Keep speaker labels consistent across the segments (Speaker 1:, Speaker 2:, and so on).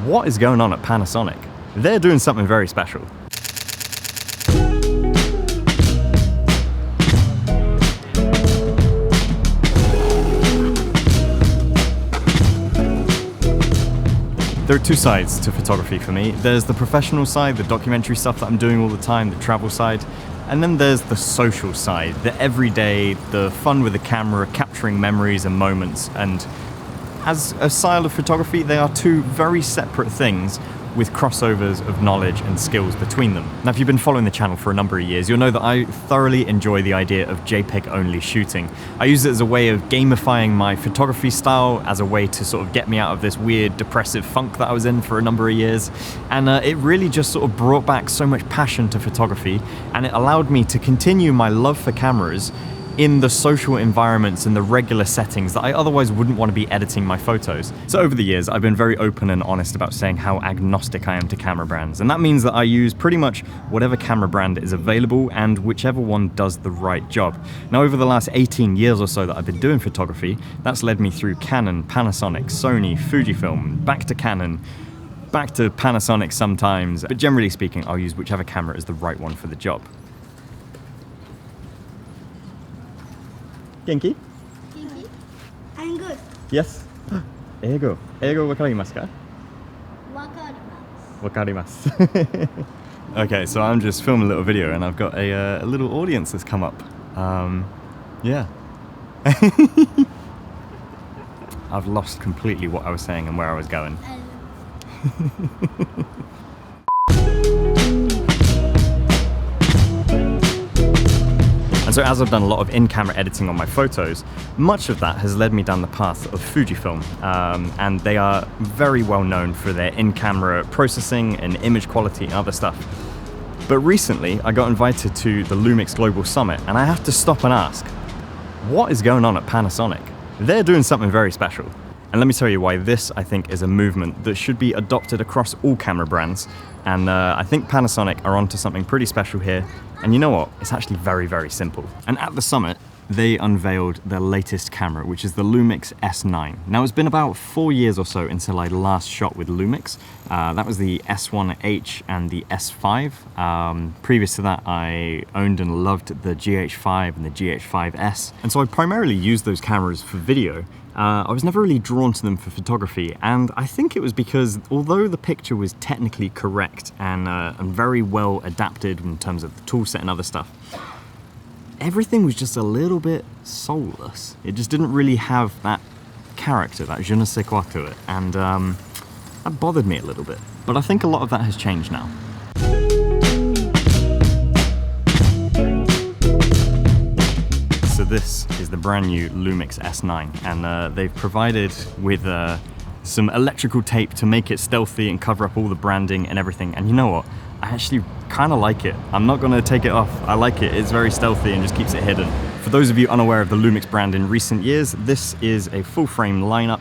Speaker 1: What is going on at Panasonic? They're doing something very special. There are two sides to photography for me. There's the professional side, the documentary stuff that I'm doing all the time, the travel side, and then there's the social side, the everyday, the fun with the camera, capturing memories and moments. And as a style of photography, they are two very separate things with crossovers of knowledge and skills between them. Now, if you've been following the channel for a number of years, you'll know that I thoroughly enjoy the idea of JPEG-only shooting. I use it as a way of gamifying my photography style, as a way to sort of get me out of this weird depressive funk that I was in for a number of years. And it really just sort of brought back so much passion to photography, and it allowed me to continue my love for cameras in the social environments and the regular settings that I otherwise wouldn't want to be editing my photos. So over the years, I've been very open and honest about saying how agnostic I am to camera brands. And that means that I use pretty much whatever camera brand is available and whichever one does the right job. Now, over the last 18 years or so that I've been doing photography, that's led me through Canon, Panasonic, Sony, Fujifilm, back to Canon, back to Panasonic sometimes. But generally speaking, I'll use whichever camera is the right one for the job. Genki?
Speaker 2: Genki? I'm good.
Speaker 1: Yes. 英語わかりますか?
Speaker 2: わかります。
Speaker 1: わかります. Okay, so I'm just filming a little video and I've got a little audience that's come up. Yeah. I've lost completely what I was saying and where I was going. And so as I've done a lot of in-camera editing on my photos, much of that has led me down the path of Fujifilm. And they are very well known for their in-camera processing and image quality and other stuff. But recently, I got invited to the LUMIX Global Summit, and I have to stop and ask, what is going on at Panasonic? They're doing something very special. And let me tell you why this, I think, is a movement that should be adopted across all camera brands. And I think Panasonic are onto something pretty special here. And you know what? It's actually very, very simple. And at the summit, they unveiled their latest camera, which is the LUMIX S9. Now, it's been about 4 years or so until I last shot with Lumix. That was the S1H and the S5. Previous to that, I owned and loved the GH5 and the GH5S. And so I primarily used those cameras for video. I was never really drawn to them for photography, and I think it was because although the picture was technically correct and very well adapted in terms of the tool set and other stuff, everything was just a little bit soulless. It just didn't really have that character, that je ne sais quoi to it, and that bothered me a little bit. But I think a lot of that has changed now. So this is the brand new LUMIX S9, and they've provided with some electrical tape to make it stealthy and cover up all the branding and everything. And you know what? I actually kind of like it. I'm not going to take it off. I like it. It's very stealthy and just keeps it hidden. For those of you unaware of the LUMIX brand in recent years, this is a full frame lineup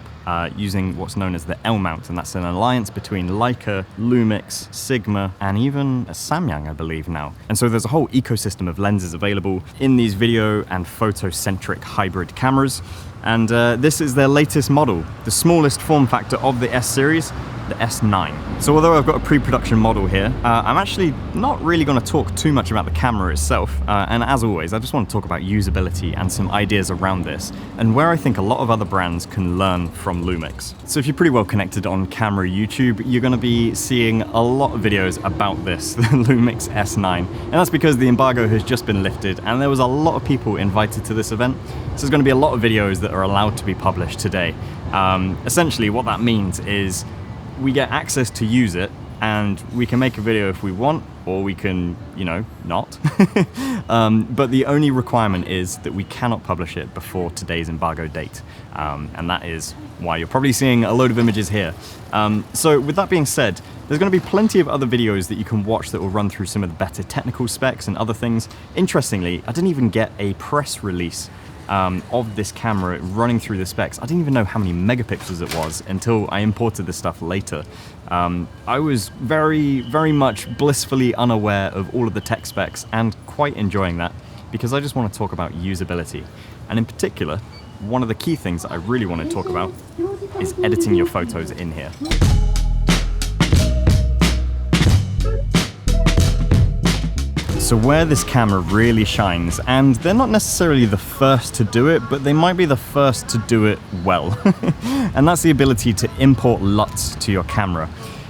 Speaker 1: using what's known as the L mount, and that's an alliance between Leica, Lumix, Sigma, and even Samyang, I believe now. And so there's a whole ecosystem of lenses available in these video and photo-centric hybrid cameras. And this is their latest model, the smallest form factor of the S series, the S9. So although I've got a pre-production model here, I'm actually not really going to talk too much about the camera itself. And as always, I just want to talk about usability and some ideas around this, and where I think a lot of other brands can learn from Lumix. So if you're pretty well connected on camera YouTube, you're going to be seeing a lot of videos about this, the LUMIX S9. And that's because the embargo has just been lifted, and there was a lot of people invited to this event. So there's going to be a lot of videos that are allowed to be published today. Essentially what that means is we get access to use it, and we can make a video if we want, or we can, you know, not. But the only requirement is that we cannot publish it before today's embargo date. And that is why you're probably seeing a load of images here. So with that being said, there's going to be plenty of other videos that you can watch that will run through some of the better technical specs and other things. Interestingly, I didn't even get a press release of this camera running through the specs. I didn't even know how many megapixels it was until I imported this stuff later. I was very, very much blissfully unaware of all of the tech specs and quite enjoying that, because I just want to talk about usability. And in particular, one of the key things that I really want to talk about is editing your photos in here. So where this camera really shines, and they're not necessarily the first to do it, but they might be the first to do it well. And that's the ability to import LUTs to your camera.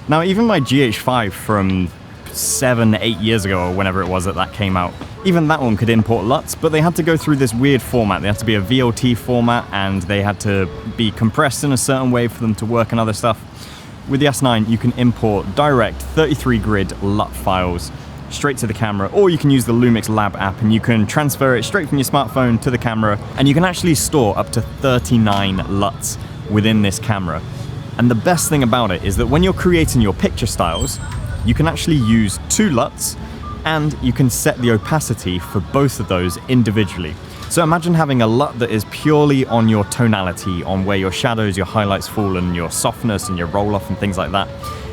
Speaker 1: Now, even my GH5 from 7-8 years ago, or whenever it was that came out, even that one could import LUTs, but they had to go through this weird format. They had to be a VLT format, and they had to be compressed in a certain way for them to work and other stuff. With the S9, you can import direct 33 grid LUT files straight to the camera, or you can use the LUMIX Lab app and you can transfer it straight from your smartphone to the camera, and you can actually store up to 39 LUTs within this camera. And the best thing about it is that when you're creating your picture styles, you can actually use 2 LUTs, and you can set the opacity for both of those individually. So imagine having a LUT that is purely on your tonality, on where your shadows, your highlights fall, and your softness and your roll off and things like that.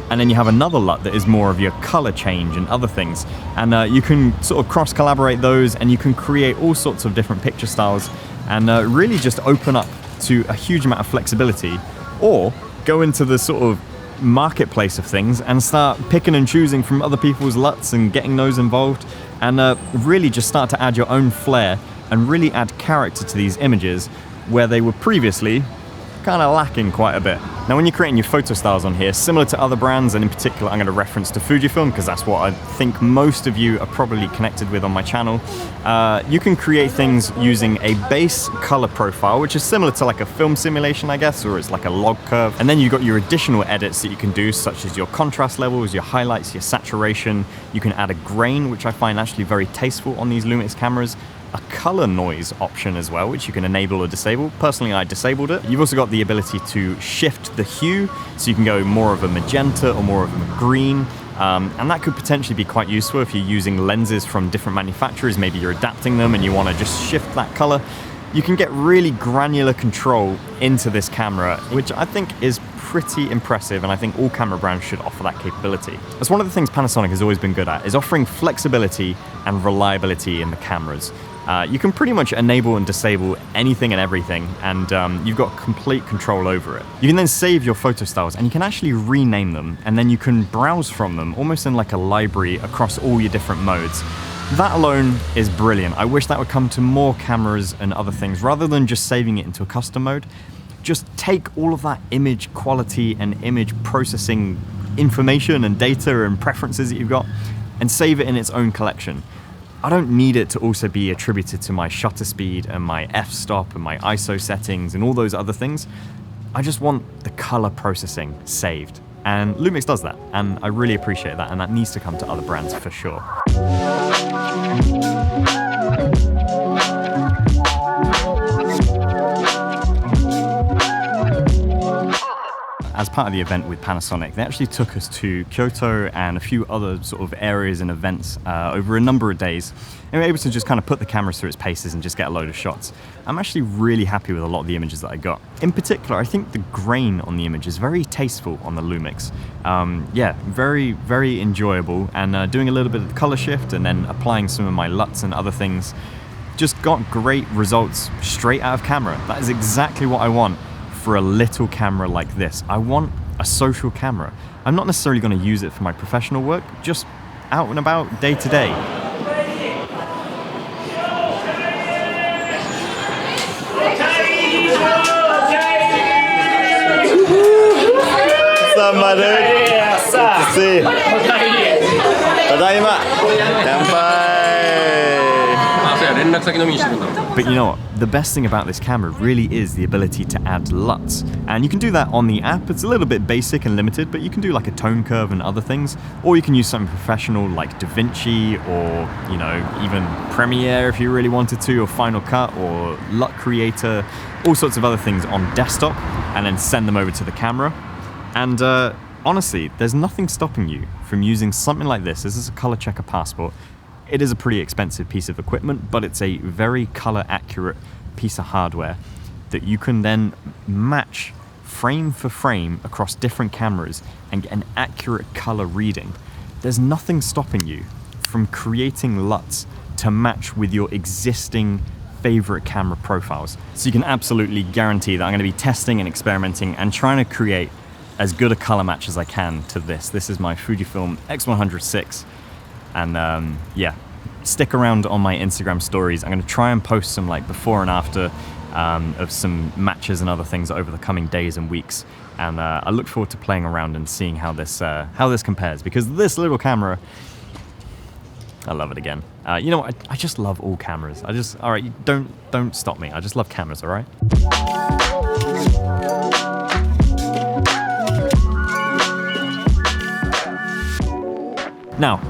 Speaker 1: And then you have another LUT that is more of your color change and other things. And you can sort of cross collaborate those, and you can create all sorts of different picture styles, and really just open up to a huge amount of flexibility. Or go into the sort of marketplace of things and start picking and choosing from other people's LUTs and getting those involved, and really just start to add your own flair and really add character to these images where they were previously kind of lacking quite a bit. Now, when you're creating your photo styles on here, similar to other brands, and in particular I'm going to reference to Fujifilm because that's what I think most of you are probably connected with on my channel, you can create things using a base color profile, which is similar to like a film simulation, I guess, or it's like a log curve. And then you've got your additional edits that you can do, such as your contrast levels, your highlights, your saturation. You can add a grain, which I find actually very tasteful on these Lumix cameras. A color noise option as well, which you can enable or disable. Personally, I disabled it. You've also got the ability to shift the hue, so you can go more of a magenta or more of a green, and that could potentially be quite useful if you're using lenses from different manufacturers. Maybe you're adapting them and you want to just shift that color. You can get really granular control into this camera, which I think is pretty impressive, and I think all camera brands should offer that capability. That's one of the things Panasonic has always been good at, is offering flexibility and reliability in the cameras. You can pretty much enable and disable anything and everything, and you've got complete control over it. You can then save your photo styles, and you can actually rename them, and then you can browse from them almost in like a library across all your different modes. That alone is brilliant. I wish that would come to more cameras and other things, rather than just saving it into a custom mode. Just take all of that image quality and image processing information and data and preferences that you've got and save it in its own collection. I don't need it to also be attributed to my shutter speed and my f-stop and my ISO settings and all those other things. I just want the color processing saved. And Lumix does that, and I really appreciate that, and that needs to come to other brands for sure. As part of the event with Panasonic, they actually took us to Kyoto and a few other sort of areas and events over a number of days. And we were able to just kind of put the camera through its paces and just get a load of shots. I'm actually really happy with a lot of the images that I got. In particular, I think the grain on the image is very tasteful on the Lumix. Yeah, very, very enjoyable. And doing a little bit of the color shift and then applying some of my LUTs and other things, just got great results straight out of camera. That is exactly what I want for a little camera like this. I want a social camera. I'm not necessarily going to use it for my professional work, just out and about day to day. What's up, my dude? Good to see you. Tadaima. Kanpai. But you know what? The best thing about this camera really is the ability to add LUTs. And you can do that on the app. It's a little bit basic and limited, but you can do like a tone curve and other things. Or you can use something professional like DaVinci, or, you know, even Premiere if you really wanted to, or Final Cut, or LUT Creator, all sorts of other things on desktop, and then send them over to the camera. And honestly, there's nothing stopping you from using something like this. This is a color checker passport. It is a pretty expensive piece of equipment, but it's a very color accurate piece of hardware that you can then match frame for frame across different cameras and get an accurate color reading. There's nothing stopping you from creating LUTs to match with your existing favorite camera profiles. So you can absolutely guarantee that I'm going to be testing and experimenting and trying to create as good a color match as I can to this. This is my Fujifilm X100 VI. And yeah, stick around on my Instagram stories. I'm going to try and post some like before and after of some matches and other things over the coming days and weeks. And I look forward to playing around and seeing how this compares, because this little camera, I love it again. You know what? I just love all cameras. All right, don't stop me. I just love cameras, all right? Now,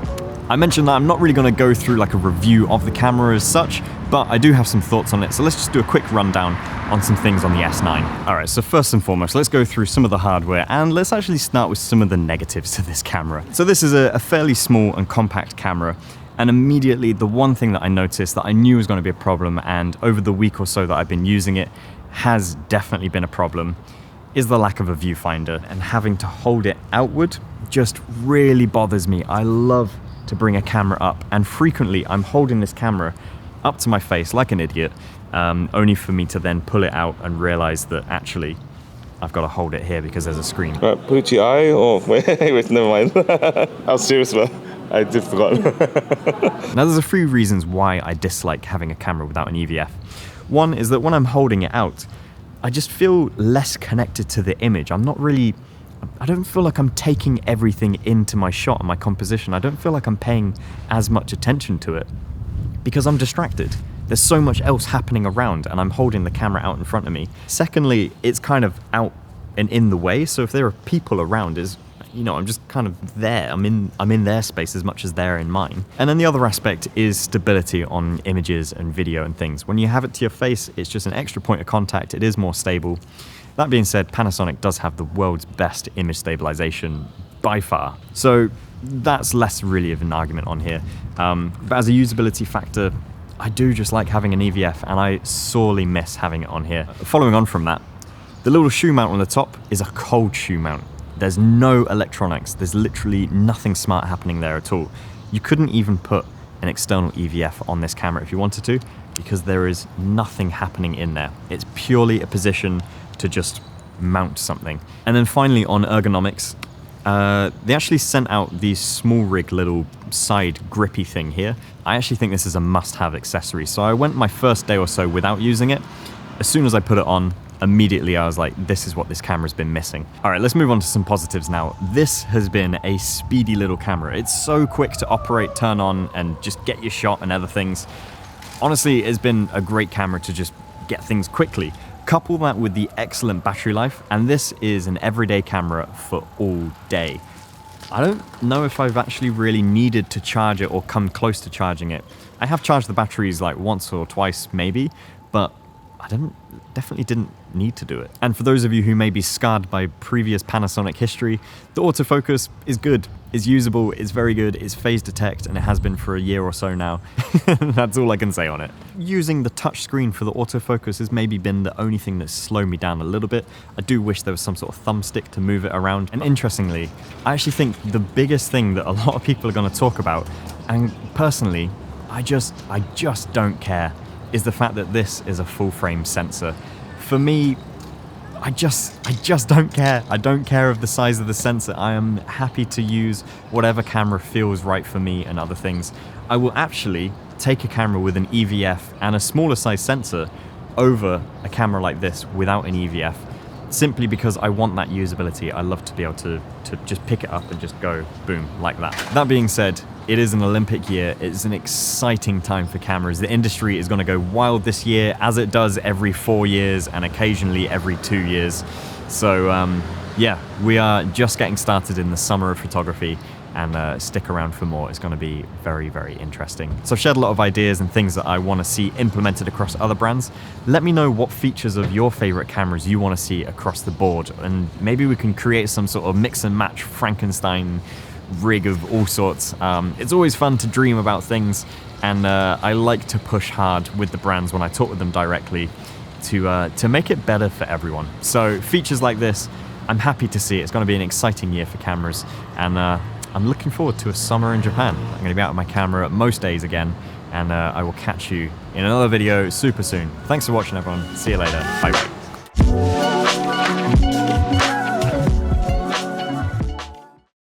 Speaker 1: I mentioned that I'm not really going to go through like a review of the camera as such, but I do have some thoughts on it. So let's just do a quick rundown on some things on the S9. All right, so first and foremost, let's go through some of the hardware, and let's actually start with some of the negatives to this camera. So this is a fairly small and compact camera. And immediately the one thing that I noticed that I knew was going to be a problem, and over the week or so that I've been using it has definitely been a problem, is the lack of a viewfinder, and having to hold it outward just really bothers me. I love to bring a camera up, and frequently I'm holding this camera up to my face like an idiot, only for me to then pull it out and realize that actually I've got to hold it here because there's a screen.
Speaker 3: Right, put it to your eye. Oh, wait, never mind. I was serious, but I did forgot.
Speaker 1: Now there's a few reasons why I dislike having a camera without an EVF. One is that when I'm holding it out, I just feel less connected to the image. I don't feel like I'm taking everything into my shot and my composition. I don't feel like I'm paying as much attention to it because I'm distracted. There's so much else happening around, and I'm holding the camera out in front of me. Secondly, it's kind of out and in the way, so if there are people around, I'm just kind of there. I'm in their space as much as they're in mine. And then the other aspect is stability on images and video and things. When you have it to your face, it's just an extra point of contact. It is more stable. That being said, Panasonic does have the world's best image stabilization by far. So that's less really of an argument on here. But as a usability factor, I do just like having an EVF, and I sorely miss having it on here. Following on from that, the little shoe mount on the top is a cold shoe mount. There's no electronics. There's literally nothing smart happening there at all. You couldn't even put an external EVF on this camera if you wanted to, because there is nothing happening in there. It's purely a position to just mount something. And then finally on ergonomics, they actually sent out these small rig little side grippy thing here. I actually think this is a must-have accessory. So I went my first day or so without using it. As soon as I put it on, immediately I was like, this is what this camera's been missing. All right, let's move on to some positives now. This has been a speedy little camera. It's so quick to operate, turn on, and just get your shot and other things. Honestly, it's been a great camera to just get things quickly. Couple that with the excellent battery life, and this is an everyday camera for all day. I don't know if I've actually really needed to charge it or come close to charging it. I have charged the batteries like once or twice maybe, but I definitely didn't need to do it. And for those of you who may be scarred by previous Panasonic history, the autofocus is good, it's usable, it's very good, it's phase detect, and it has been for a year or so now. That's all I can say on it. Using the touch screen for the autofocus has maybe been the only thing that's slowed me down a little bit. I do wish there was some sort of thumbstick to move it around. And interestingly, I actually think the biggest thing that a lot of people are going to talk about, and personally, I just don't care, is the fact that this is a full frame sensor. For me, I just don't care. I don't care of the size of the sensor. I am happy to use whatever camera feels right for me and other things. I will actually take a camera with an EVF and a smaller size sensor over a camera like this without an EVF, simply because I want that usability. I love to be able to just pick it up and just go boom like that. That being said, it is an Olympic year. It's an exciting time for cameras. The industry is going to go wild this year, as it does every 4 years and occasionally every 2 years. So yeah, we are just getting started in the summer of photography, and stick around for more. It's going to be very, very interesting. So I've shared a lot of ideas and things that I want to see implemented across other brands. Let me know what features of your favorite cameras you want to see across the board, and maybe we can create some sort of mix and match Frankenstein rig of all sorts. It's always fun to dream about things, and I like to push hard with the brands when I talk with them directly to make it better for everyone. So features like this, I'm happy to see. It's going to be an exciting year for cameras, and I'm looking forward to a summer in Japan. I'm going to be out with my camera most days again, and I will catch you in another video super soon. Thanks for watching, everyone. See you later. Bye bye.